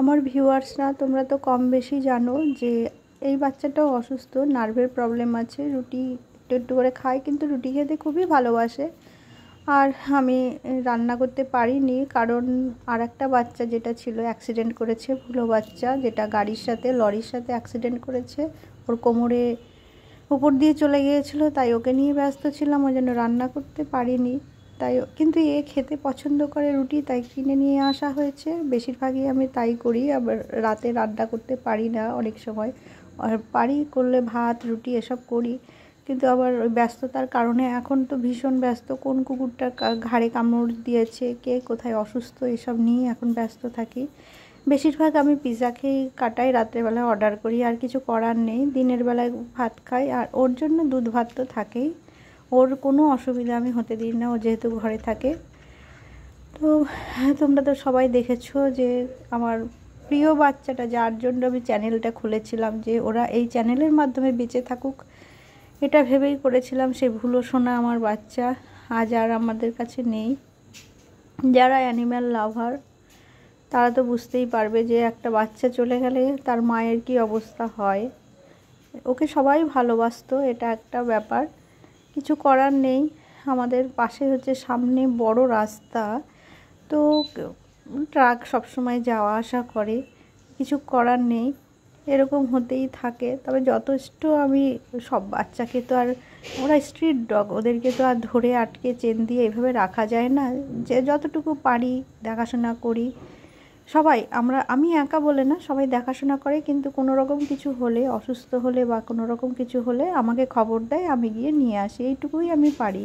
আমার ভিউয়ার্সরা তোমরা তো কম বেশি জানো যে এই বাচ্চাটাও অসুস্থ, নার্ভের প্রবলেম আছে। রুটি একটু একটু করে খায়, কিন্তু রুটি খেতে খুবই ভালোবাসে। আর আমি রান্না করতে পারিনি, কারণ আর একটা বাচ্চা যেটা ছিল অ্যাক্সিডেন্ট করেছে, ভুলো বাচ্চা, যেটা গাড়ির সাথে লরির সাথে অ্যাক্সিডেন্ট করেছে, ওর কোমরে উপর দিয়ে চলে গিয়েছিলো, তাই ওকে নিয়ে ব্যস্ত ছিলাম, ওই জন্য রান্না করতে পারিনি। তাই কিন্তু এ খেতে পছন্দ করে রুটি, তাই কিনে নিয়ে আসা হয়েছে। বেশিরভাগই আমি তাই করি, আবার রাতে রান্না করতে পারি না অনেক সময়, আর পারি করলে ভাত রুটি এসব করি, কিন্তু আবার ওই ব্যস্ততার কারণে এখন তো ভীষণ ব্যস্ত। কোন কুকুরটা ঘাড়ে কামড় দিয়েছে, কে কোথায় অসুস্থ, এসব নিয়ে এখন ব্যস্ত থাকি। বেশিরভাগ আমি পিৎজা খেয়ে কাটাই, রাত্রেবেলা অর্ডার করি, আর কিছু করার নেই। দিনের বেলায় ভাত খাই, আর ওর জন্য দুধ ভাত তো থাকেই, ওর কোনো অসুবিধা আমি হতে দিই না, ও যেহেতু ঘরে থাকে। তো তোমরা তো সবাই দেখেছো যে আমার প্রিয় বাচ্চাটা, যার জন্য আমি চ্যানেলটা খুলেছিলাম, যে ওরা এই চ্যানেলের মাধ্যমে বেঁচে থাকুক, এটা ভেবেই করেছিলাম। সে ভুলো সোনা আমার বাচ্চা আজ আর আমাদের কাছে নেই। যারা অ্যানিম্যাল লাভার তারা তো বুঝতেই পারবে যে একটা বাচ্চা চলে গেলে তার মায়ের কি অবস্থা হয়। ওকে সবাই ভালোবাসতো, এটা একটা ব্যাপার, কিছু করার নেই। আমাদের পাশে হচ্ছে সামনে বড় রাস্তা, তো ট্রাক সবসময় যাওয়া আসা করে, কিছু করার নেই, এরকম হতেই থাকে। তবে যথেষ্ট আমি সব বাচ্চাকে তো আর, ওরা স্ট্রিট ডগ, ওদেরকে তো আর ধরে আটকে চেন দিয়ে এভাবে রাখা যায় না, যে যতটুকু পারি দেখাশোনা করি। সবাই আমি একা বলে না, সবাই দেখাশোনা করে, কিন্তু কোনো রকম কিছু হলে, অসুস্থ হলে বা কোনো রকম কিছু হলে আমাকে খবর দেয়, আমি গিয়ে নিয়ে আসি, এইটুকুই আমি পারি।